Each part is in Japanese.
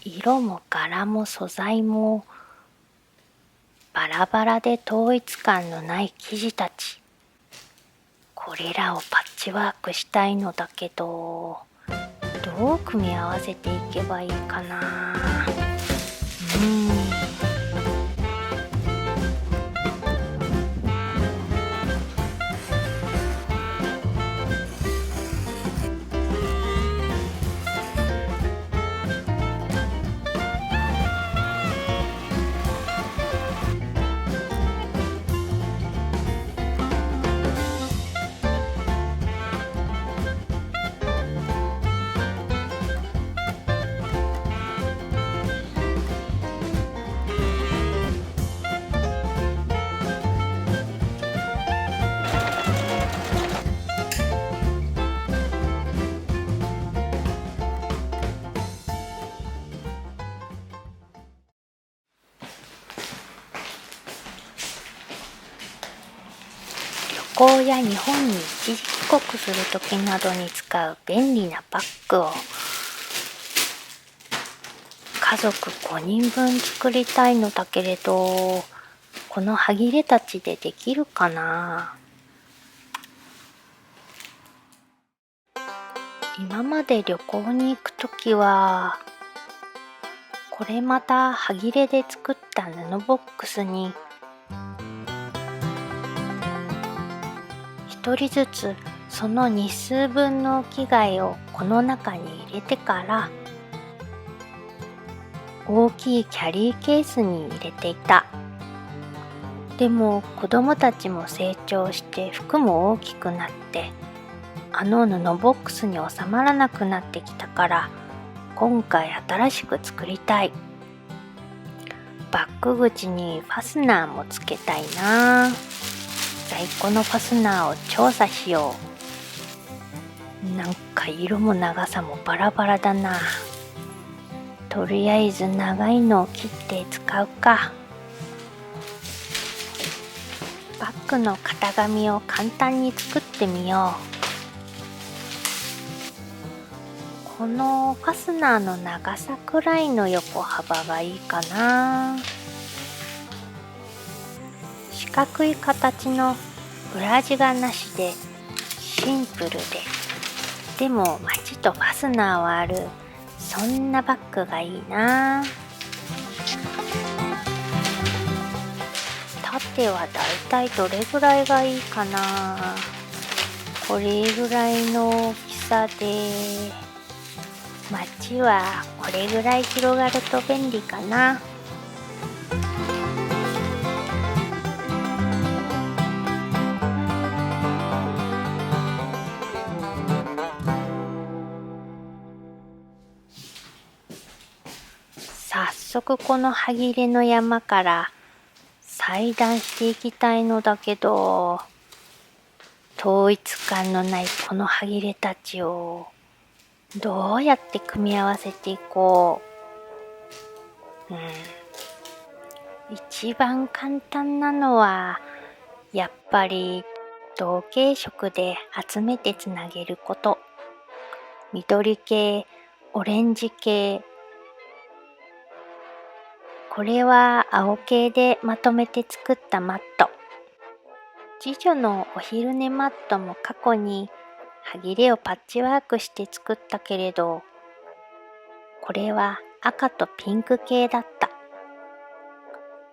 色も柄も素材もバラバラで統一感のない生地たち。これらをパッチワークしたいのだけど、どう組み合わせていけばいいかな。旅行や日本に一時帰国する時などに使う便利なバッグを家族5人分作りたいのだけれど、このはぎれたちでできるかな。今まで旅行に行くときはこれまたはぎれで作った布ボックスに一人ずつその日数分の着替えをこの中に入れてから大きいキャリーケースに入れていた。でも子供たちも成長して服も大きくなってあの布ボックスに収まらなくなってきたから今回新しく作りたい。バッグ口にファスナーもつけたいな。在庫のファスナーを調査しよう。なんか色も長さもバラバラだな。とりあえず長いのを切って使うか。バッグの型紙を簡単に作ってみよう。このファスナーの長さくらいの横幅がいいかな。四角い形の裏地がなしでシンプルでもまちとファスナーはある、そんなバッグがいいな。縦はだいたいどれぐらいがいいかな。これぐらいの大きさで街はこれぐらい広がると便利かな。早速このはぎれの山から裁断していきたいのだけど、統一感のないこのはぎれたちをどうやって組み合わせていこう。一番簡単なのはやっぱり同系色で集めてつなげること。緑系、オレンジ系、これは青系でまとめて作ったマット。次女のお昼寝マットも過去にはぎれをパッチワークして作ったけれど、これは赤とピンク系だった。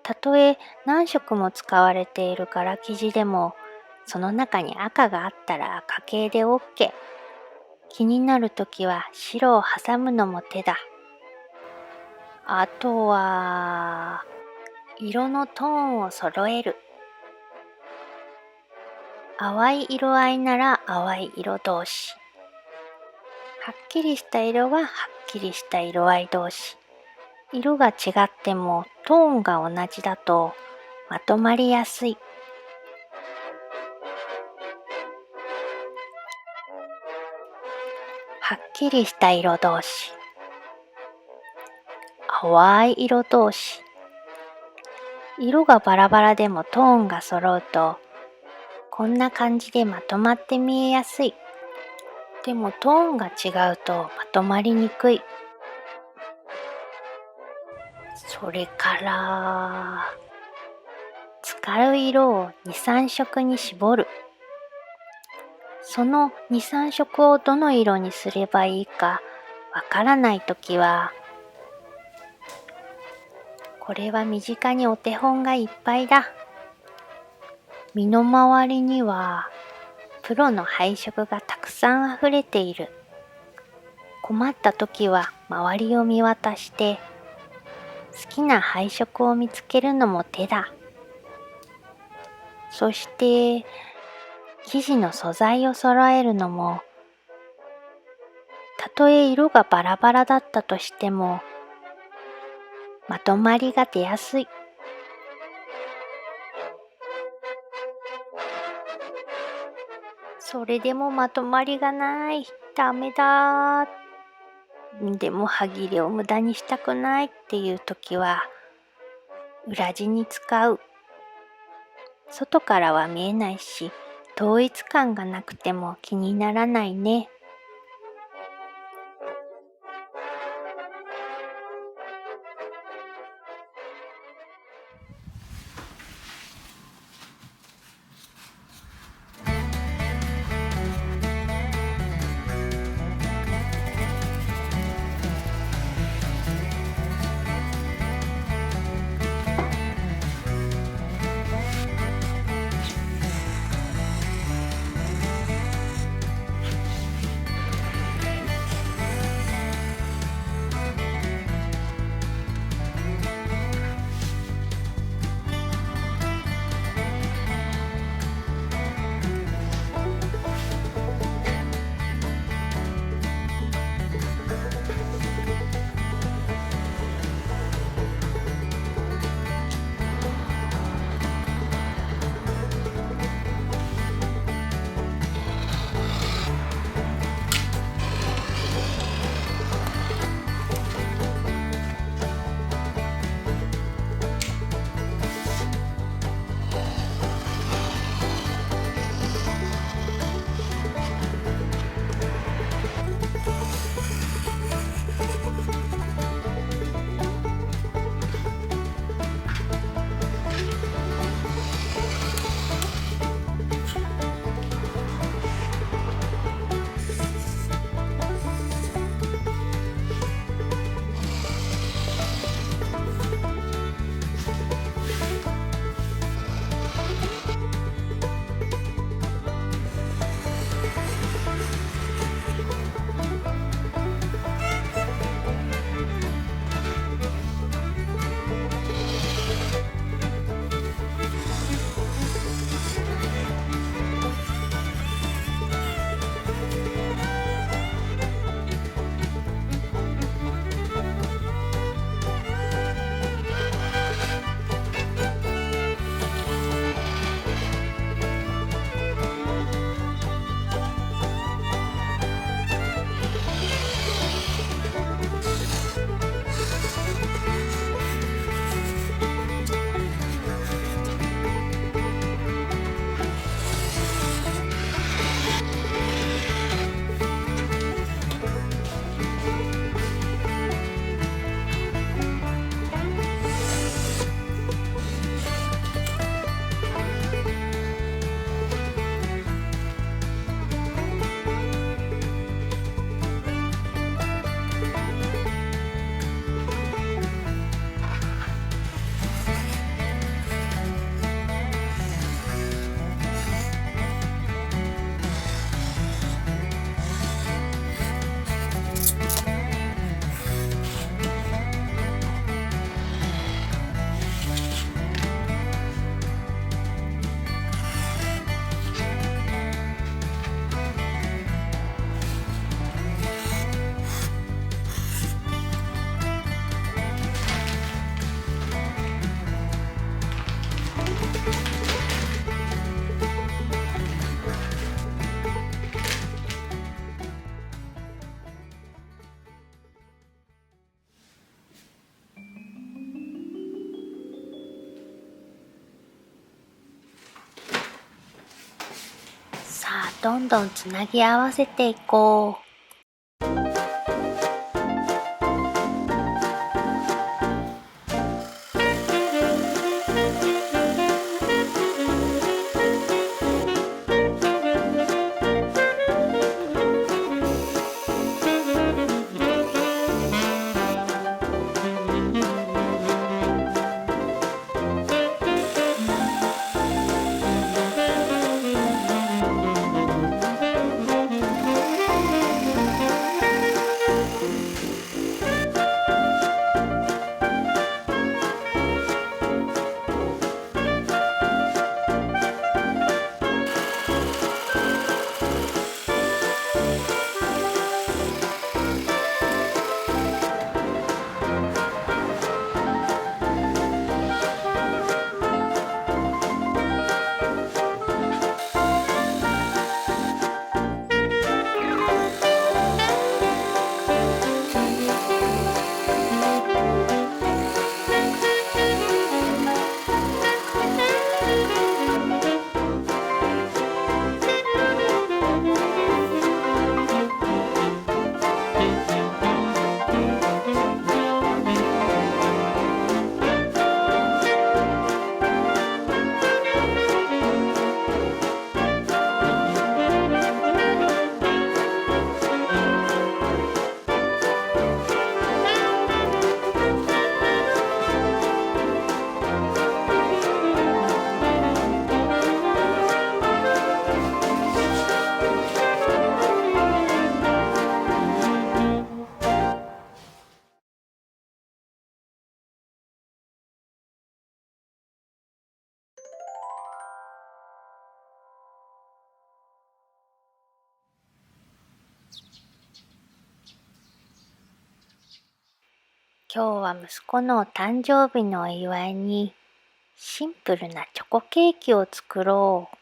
たとえ何色も使われている柄生地でも、その中に赤があったら赤系で OK。気になるときは白を挟むのも手だ。あとは色のトーンを揃える。淡い色合いなら淡い色同士。はっきりした色ははっきりした色合い同士。色が違ってもトーンが同じだとまとまりやすい。はっきりした色同士。淡い色同士。色がバラバラでもトーンが揃うとこんな感じでまとまって見えやすい。でもトーンが違うとまとまりにくい。それから使う色を2、3色に絞る。その2、3色をどの色にすればいいかわからないときは、これは身近にお手本がいっぱいだ。身の回りにはプロの配色がたくさんあふれている。困ったときは周りを見渡して好きな配色を見つけるのも手だ。そして生地の素材を揃えるのも、たとえ色がバラバラだったとしてもまとまりが出やすい。それでもまとまりがない。ダメだ。でも歯切れを無駄にしたくないっていう時は裏地に使う。外からは見えないし、統一感がなくても気にならないね。さあ、どんどんつなぎ合わせていこう。今日は息子の誕生日のお祝いにシンプルなチョコケーキを作ろう。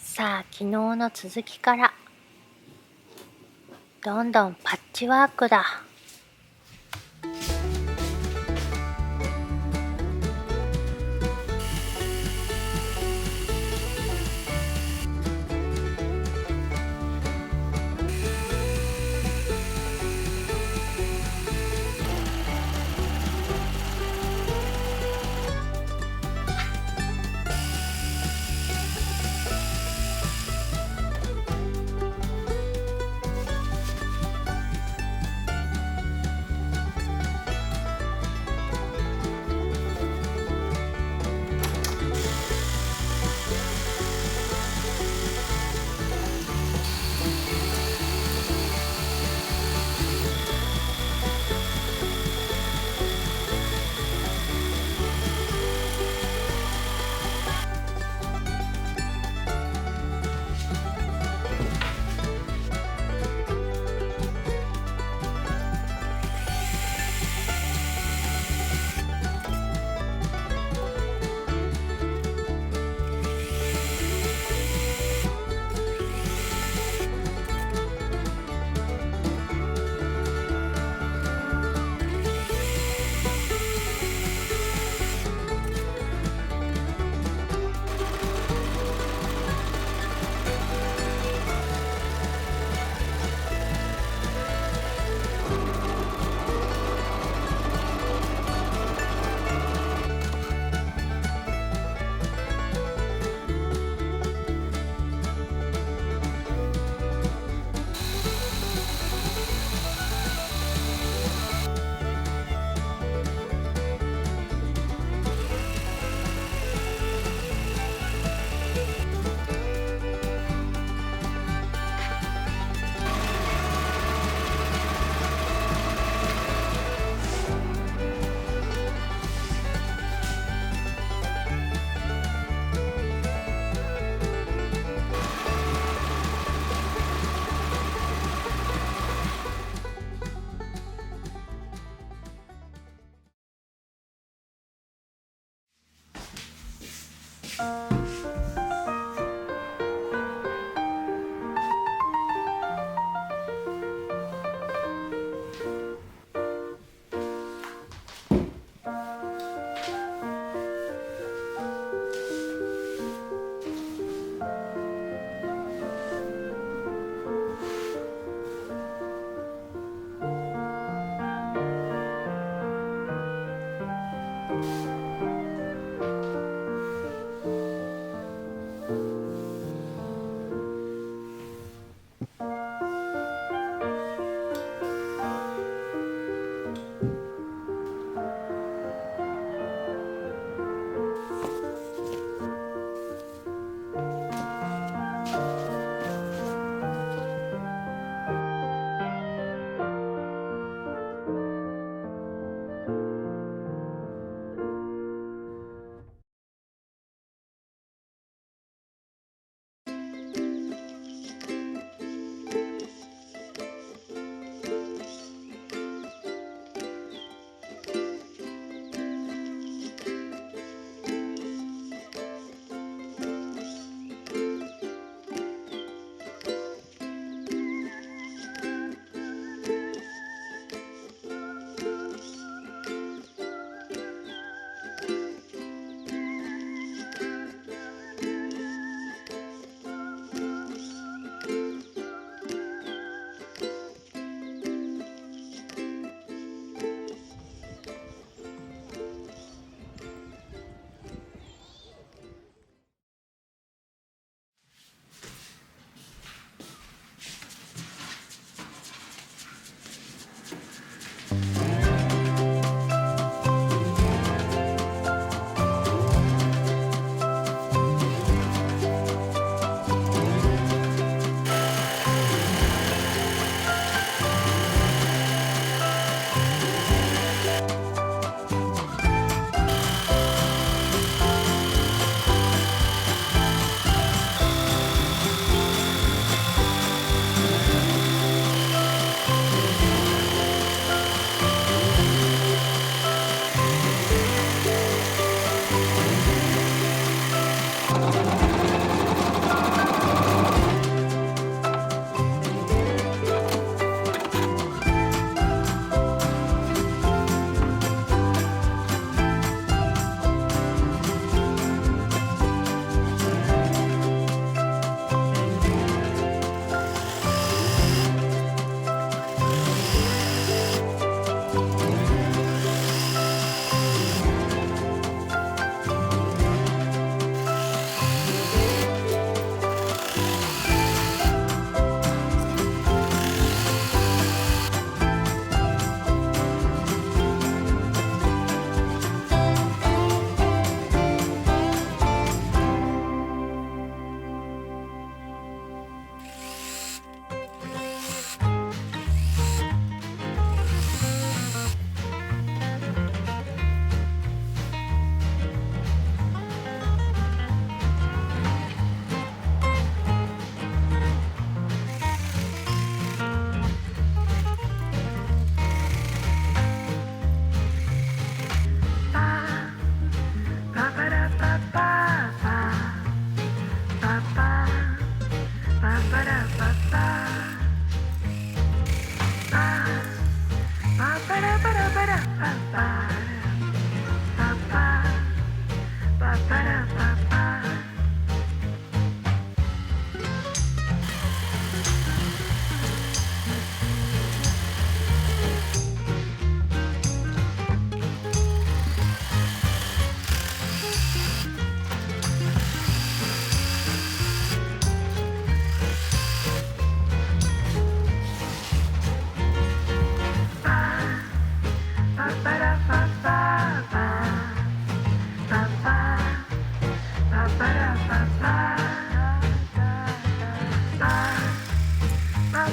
さあ、昨日の続きからどんどんパッチワークだ。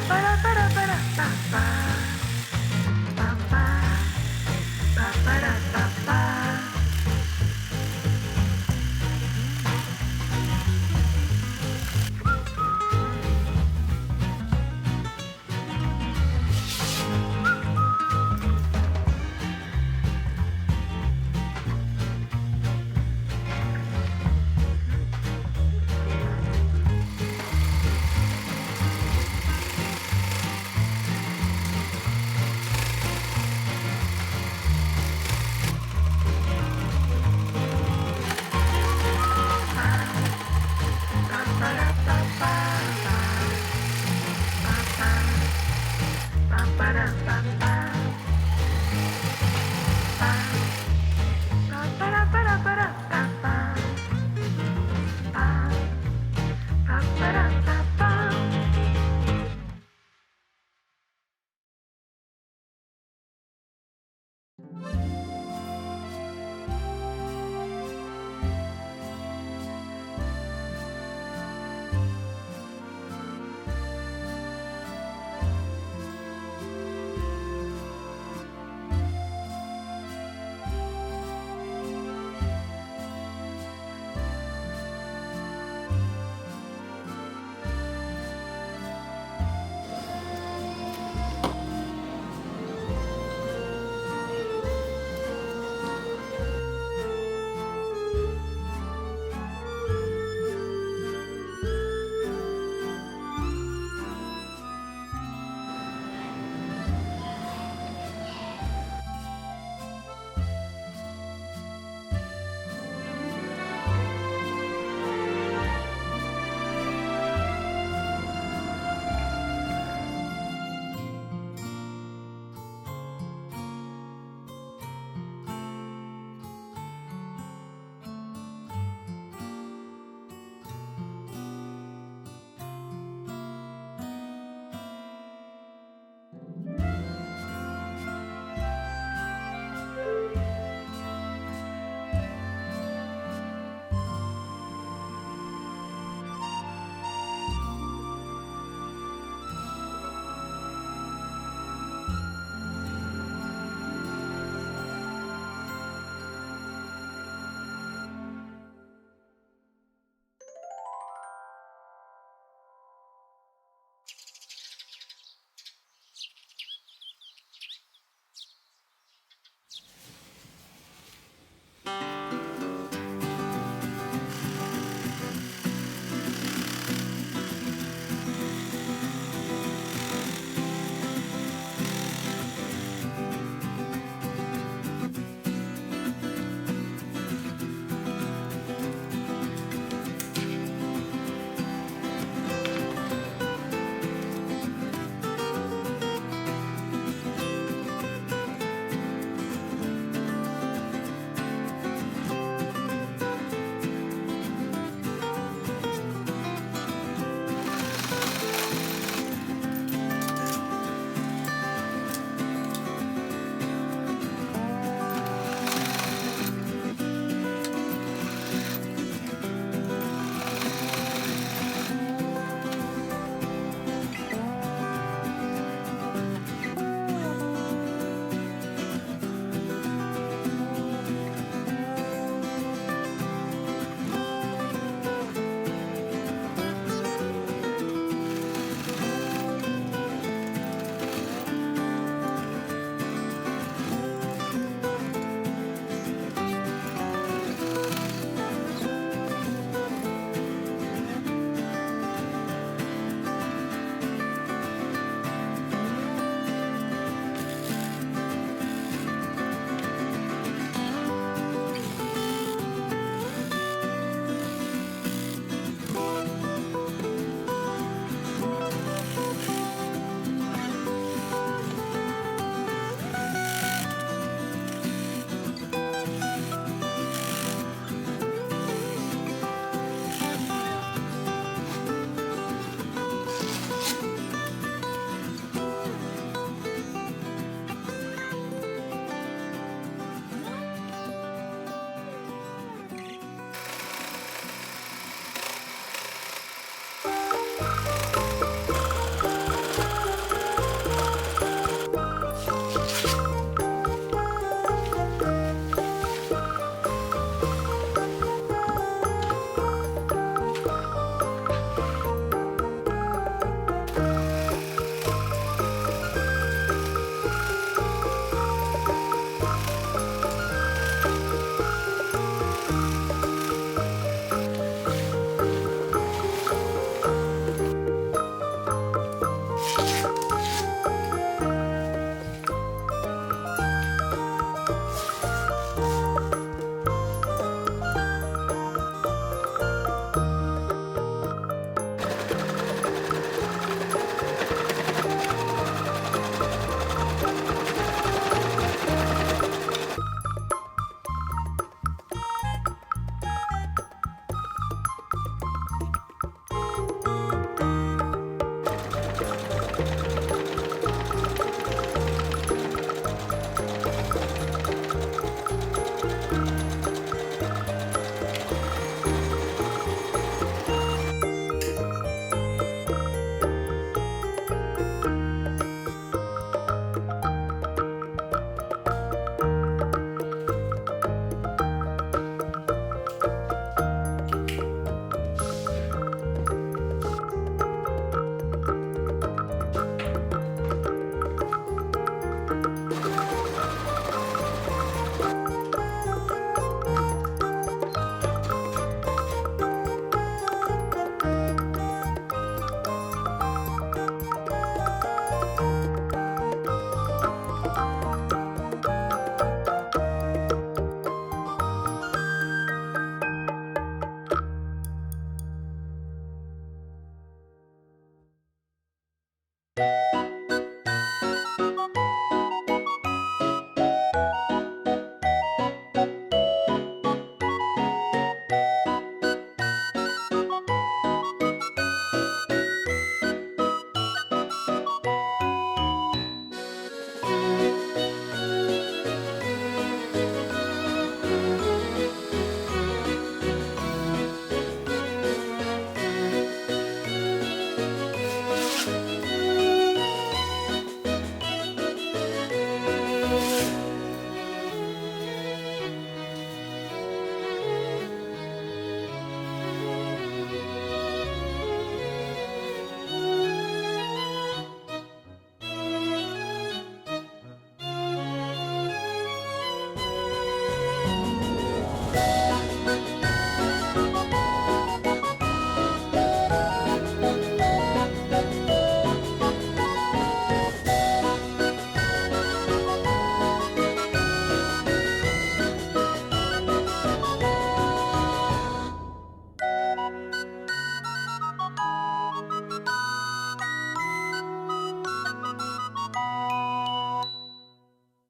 パラパラパラパッパ